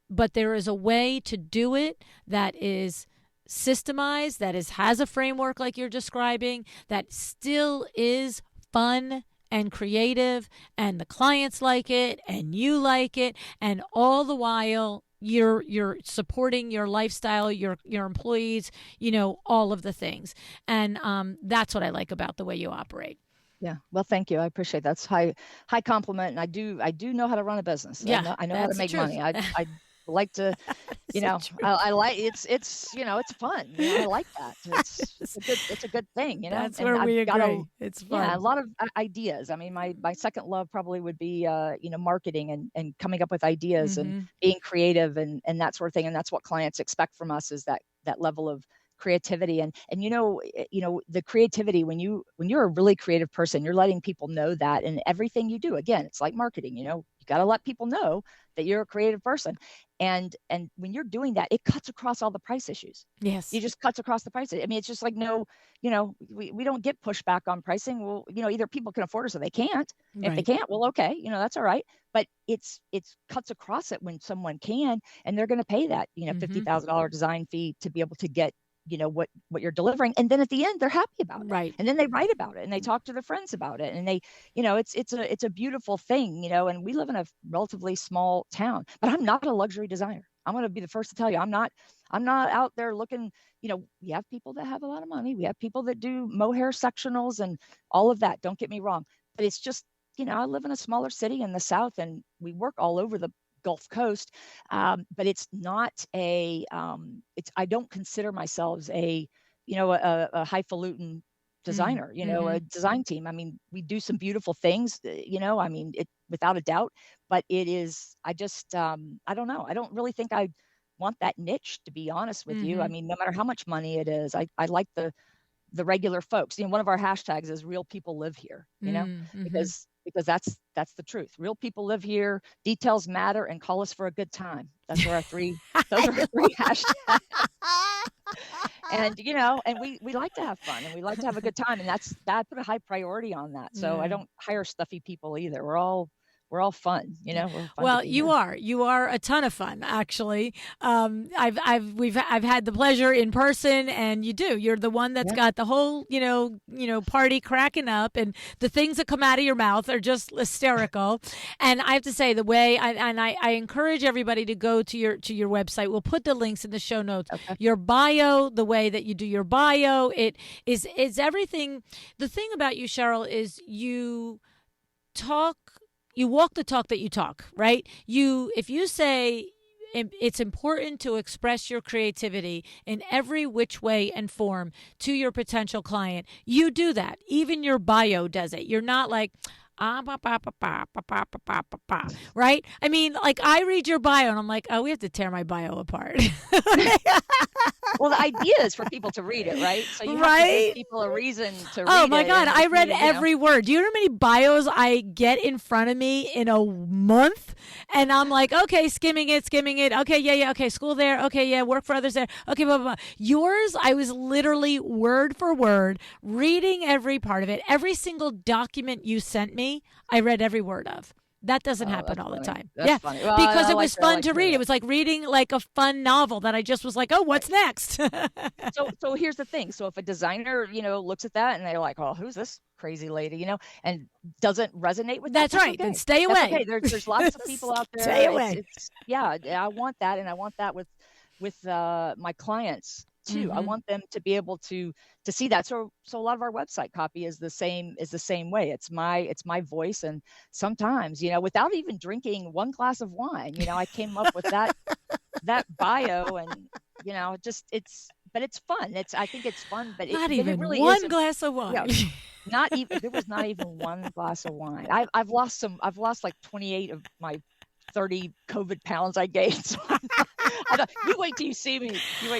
but there is a way to do it that is systemized, that has a framework like you're describing, that still is fun and creative, and the clients like it, and you like it, and all the while you're supporting your lifestyle, your employees, all of the things, and that's what I like about the way you operate.
Yeah. Well, thank you. I appreciate that. That's high compliment. And I do know how to run a business.
Yeah.
I know how to make money. I like to, I like it's fun. I like that. It's a good thing,
That's
and
where we
I've got
agree. It's fun.
Yeah, a lot of ideas. I mean, my second love probably would be, marketing and coming up with ideas and being creative and that sort of thing. And that's what clients expect from us is that level of creativity and the creativity when you're a really creative person, you're letting people know that in everything you do. Again, it's like marketing, you got to let people know that you're a creative person. And when you're doing that, it cuts across all the price issues.
Yes.
It just cuts across the prices. I mean, it's just like, we don't get pushback on pricing. Well, either people can afford it or they can't.
Right.
If they can't, well, okay, that's all right. But it's cuts across it when someone can, and they're going to pay that, $50,000 design fee to be able to get what you're delivering. And then at the end, they're happy about it.
Right.
And then they write about it and they talk to their friends about it. And they, it's a beautiful thing, and we live in a relatively small town, but I'm not a luxury designer. I'm going to be the first to tell you, I'm not out there looking, we have people that have a lot of money. We have people that do mohair sectionals and all of that. Don't get me wrong, but it's just, I live in a smaller city in the South and we work all over the Gulf Coast, but it's not I don't consider myself a highfalutin designer, a design team. I mean, we do some beautiful things, it without a doubt, but it is, I don't know. I don't really think I want that niche, to be honest with you. I mean, no matter how much money it is, I like the regular folks. One of our hashtags is real people live here, because that's the truth. Real people live here, details matter, and call us for a good time. That's our those are our 3 hashtags. And, and we like to have fun and we like to have a good time. And I put a high priority on that. So I don't hire stuffy people either. We're all fun, we're fun.
Well, you are a ton of fun, actually. I've had the pleasure in person, and you're the one that's got the whole, party cracking up, and the things that come out of your mouth are just hysterical. And I have to say, the way I encourage everybody to go to your website. We'll put the links in the show notes.
Okay.
Your bio, the way that you do your bio, it is everything. The thing about you, Cheryl, is you walk the talk that you talk, right? If you say it's important to express your creativity in every which way and form to your potential client, you do that. Even your bio does it. You're not like, right? I mean, like, I read your bio and I'm like, oh, we have to tear my bio apart.
Well, the idea is for people to read it, right? So you have to give people a reason to read it.
Oh my God, I read every word. Do you know how many bios I get in front of me in a month? And I'm like, okay, skimming it. Okay, yeah, okay, school there. Okay, yeah, work for others there. Okay, blah, blah, blah. Yours, I was literally word for word reading every part of it. Every single document you sent me, I read every word of. That doesn't happen all the time.
That's funny. Well,
because it was fun to read. It was like reading like a fun novel that I just was like, oh, what's next?
So here's the thing. So if a designer, looks at that and they're like, oh, who's this crazy lady, and doesn't resonate with that,
that's right.
Okay.
Then stay away.
Okay. There's lots of people out there.
Stay away.
I want that, and I want that with my clients too.
Mm-hmm.
I want them to be able to see that. So a lot of our website copy is the same way. It's my voice. And sometimes, without even drinking one glass of wine, I came up with that bio, and but it's fun. I think it's fun, but
not
even really
one glass of wine.
There was not even one glass of wine. I've lost like 28 of my 30 COVID pounds I gained. So you wait till you see me. Next.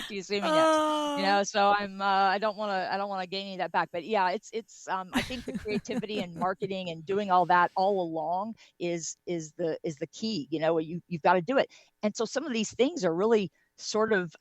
So I don't want to gain any of that back. But yeah, it's I think the creativity and marketing and doing all that all along is the key. You've got to do it. And so some of these things are really sort of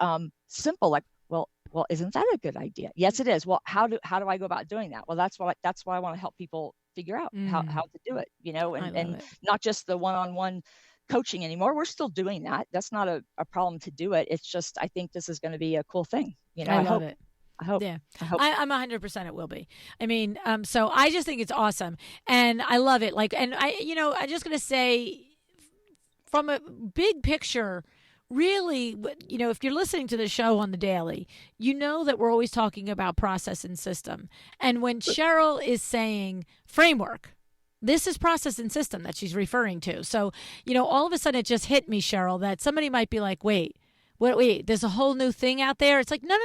simple, like, well, isn't that a good idea? Yes, it is. Well, how do I go about doing that? Well, that's why I want to help people figure out how to do it, and not just the one-on-one coaching anymore. We're still doing that. That's not a problem to do it. It's just, I think this is going to be a cool thing.
I love it.
I hope.
Yeah, I'm 100% it will be. I mean, so I just think it's awesome, and I love it. Like, and I'm just going to say, from a big picture, really, if you're listening to the show on the daily, you know that we're always talking about process and system. And when Cheryl is saying framework, this is process and system that she's referring to. So, all of a sudden it just hit me, Cheryl, that somebody might be like, wait, there's a whole new thing out there. It's like, no.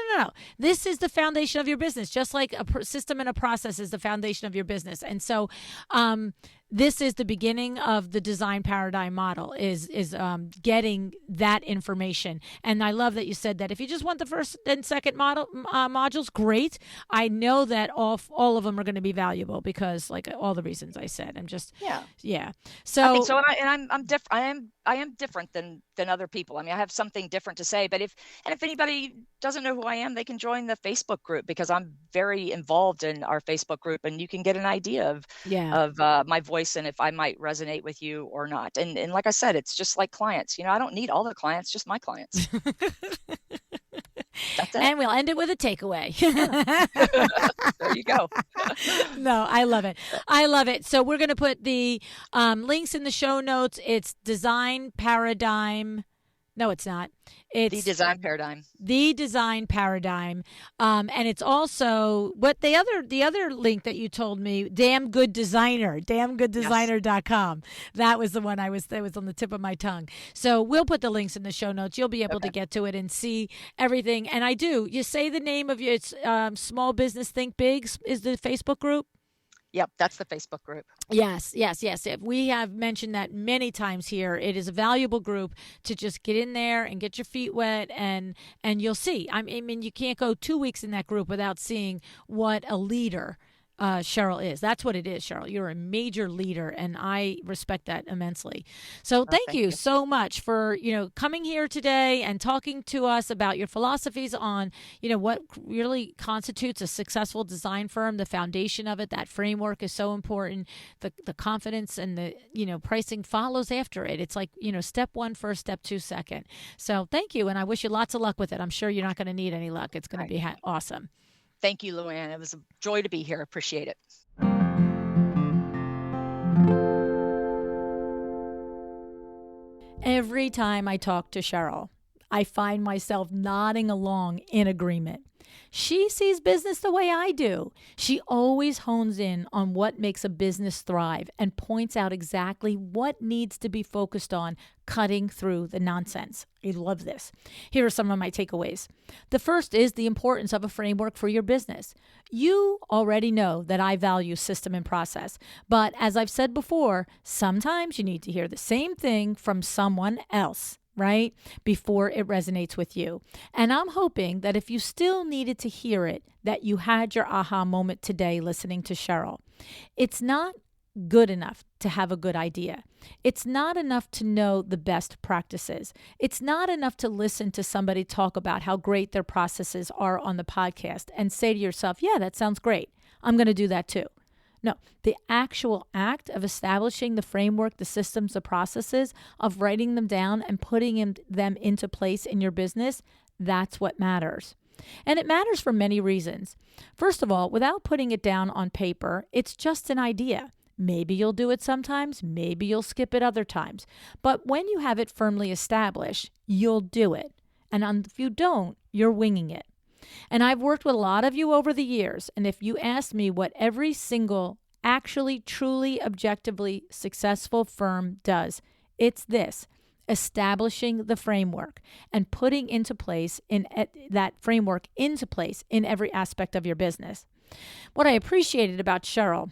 This is the foundation of your business, just like a system and a process is the foundation of your business. And so, this is the beginning of the design paradigm model is getting that information. And I love that you said that if you just want the first and second modules, great. I know that all of them are going to be valuable because, like, all the reasons I said. I'm just yeah. So
I think so, and I'm different. I am different than other people. I mean, I have something different to say. But if anybody doesn't know who I am, they can join the Facebook group, because I'm very involved in our Facebook group, and you can get an idea of my voice and if I might resonate with you or not. And like I said, it's just like clients. I don't need all the clients, just my clients. That's it.
And we'll end it with a takeaway.
There you go.
No, I love it. So we're going to put the links in the show notes. It's Design Paradigm. No, it's not. It's
The Design Paradigm.
The Design Paradigm. And it's also the other link that you told me, Damn Good Designer, damngooddesigner.com. That was the one that was on the tip of my tongue. So we'll put the links in the show notes. You'll be able to get to it and see everything. And you say the name of it's Small Business Think Big is the Facebook group.
Yep, that's the Facebook group.
Yes. We have mentioned that many times here. It is a valuable group to just get in there and get your feet wet, and you'll see. I mean, you can't go 2 weeks in that group without seeing what a leader Cheryl is. That's what it is, Cheryl. You're a major leader, and I respect that immensely. So thank you so much for, coming here today and talking to us about your philosophies on, what really constitutes a successful design firm, the foundation of it. That framework is so important. The confidence and the, pricing follows after it. It's like, step one first, step two second. So thank you, and I wish you lots of luck with it. I'm sure you're not going to need any luck. It's going to be awesome.
Thank you, LuAnn. It was a joy to be here. Appreciate it.
Every time I talk to Cheryl, I find myself nodding along in agreement. She sees business the way I do. She always hones in on what makes a business thrive and points out exactly what needs to be focused on, cutting through the nonsense. I love this. Here are some of my takeaways. The first is the importance of a framework for your business. You already know that I value system and process, but as I've said before, sometimes you need to hear the same thing from someone else, right? Before it resonates with you. And I'm hoping that if you still needed to hear it, that you had your aha moment today listening to Cheryl. It's not good enough to have a good idea. It's not enough to know the best practices. It's not enough to listen to somebody talk about how great their processes are on the podcast and say to yourself, yeah, that sounds great. I'm going to do that too. No, the actual act of establishing the framework, the systems, the processes, of writing them down and putting them into place in your business, that's what matters. And it matters for many reasons. First of all, without putting it down on paper, it's just an idea. Maybe you'll do it sometimes, maybe you'll skip it other times. But when you have it firmly established, you'll do it. And if you don't, you're winging it. And I've worked with a lot of you over the years, and if you asked me what every single actually, truly, objectively successful firm does, it's this: establishing the framework and putting into place that framework into place in every aspect of your business. What I appreciated about Cheryl,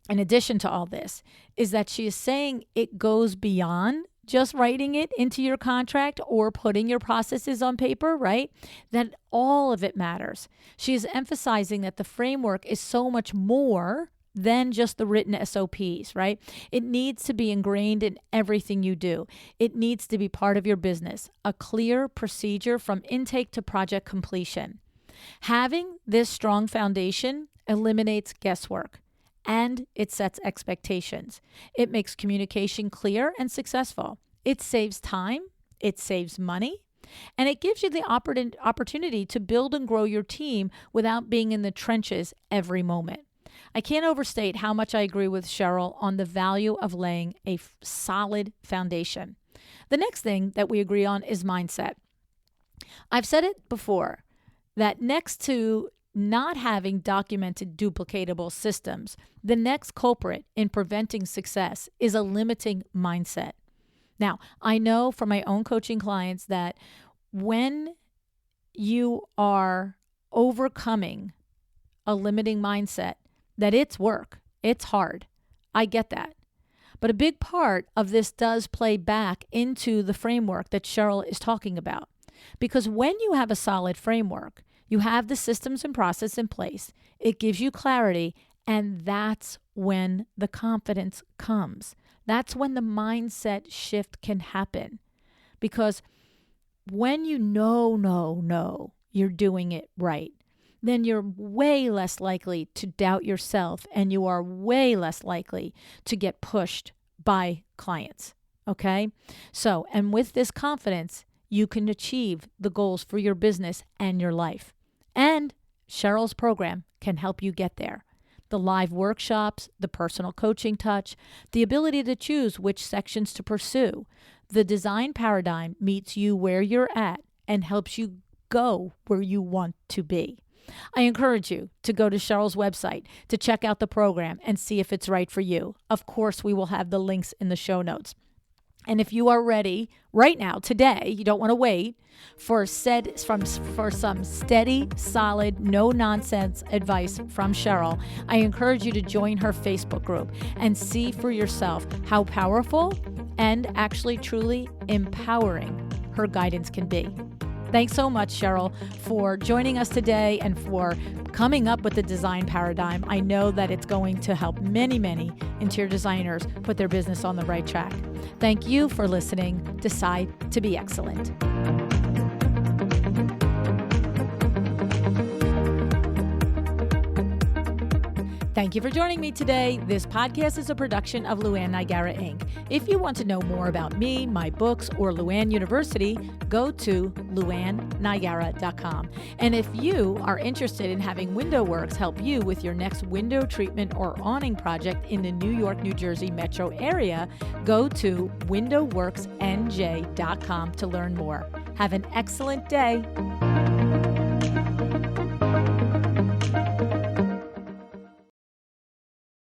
in addition to all this, is that she is saying it goes beyond just writing it into your contract or putting your processes on paper, right? That all of it matters. She is emphasizing that the framework is so much more than just the written SOPs, right? It needs to be ingrained in everything you do. It needs to be part of your business, a clear procedure from intake to project completion. Having this strong foundation eliminates guesswork, and it sets expectations. It makes communication clear and successful. It saves time, it saves money, and it gives you the opportunity to build and grow your team without being in the trenches every moment. I can't overstate how much I agree with Cheryl on the value of laying a solid foundation. The next thing that we agree on is mindset. I've said it before, that next to not having documented duplicatable systems, the next culprit in preventing success is a limiting mindset. Now, I know from my own coaching clients that when you are overcoming a limiting mindset, that it's work, it's hard. I get that. But a big part of this does play back into the framework that Cheryl is talking about. Because when you have a solid framework, you have the systems and process in place, it gives you clarity, and that's when the confidence comes. That's when the mindset shift can happen. Because when you know you're doing it right, then you're way less likely to doubt yourself, and you are way less likely to get pushed by clients. Okay? So, and with this confidence, you can achieve the goals for your business and your life. And Cheryl's program can help you get there. The live workshops, the personal coaching touch, the ability to choose which sections to pursue. The design paradigm meets you where you're at and helps you go where you want to be. I encourage you to go to Cheryl's website to check out the program and see if it's right for you. Of course, we will have the links in the show notes. And if you are ready right now, today, you don't want to wait for some steady, solid, no-nonsense advice from Cheryl, I encourage you to join her Facebook group and see for yourself how powerful and actually truly empowering her guidance can be. Thanks so much, Cheryl, for joining us today and for coming up with the design paradigm. I know that it's going to help many, many interior designers put their business on the right track. Thank you for listening. Decide to be excellent. Thank you for joining me today. This podcast is a production of LuAnn Nigara, Inc. If you want to know more about me, my books, or LuAnn University, go to luannnigara.com. And if you are interested in having WindowWorks help you with your next window treatment or awning project in the New York, New Jersey metro area, go to windowworksnj.com to learn more. Have an excellent day.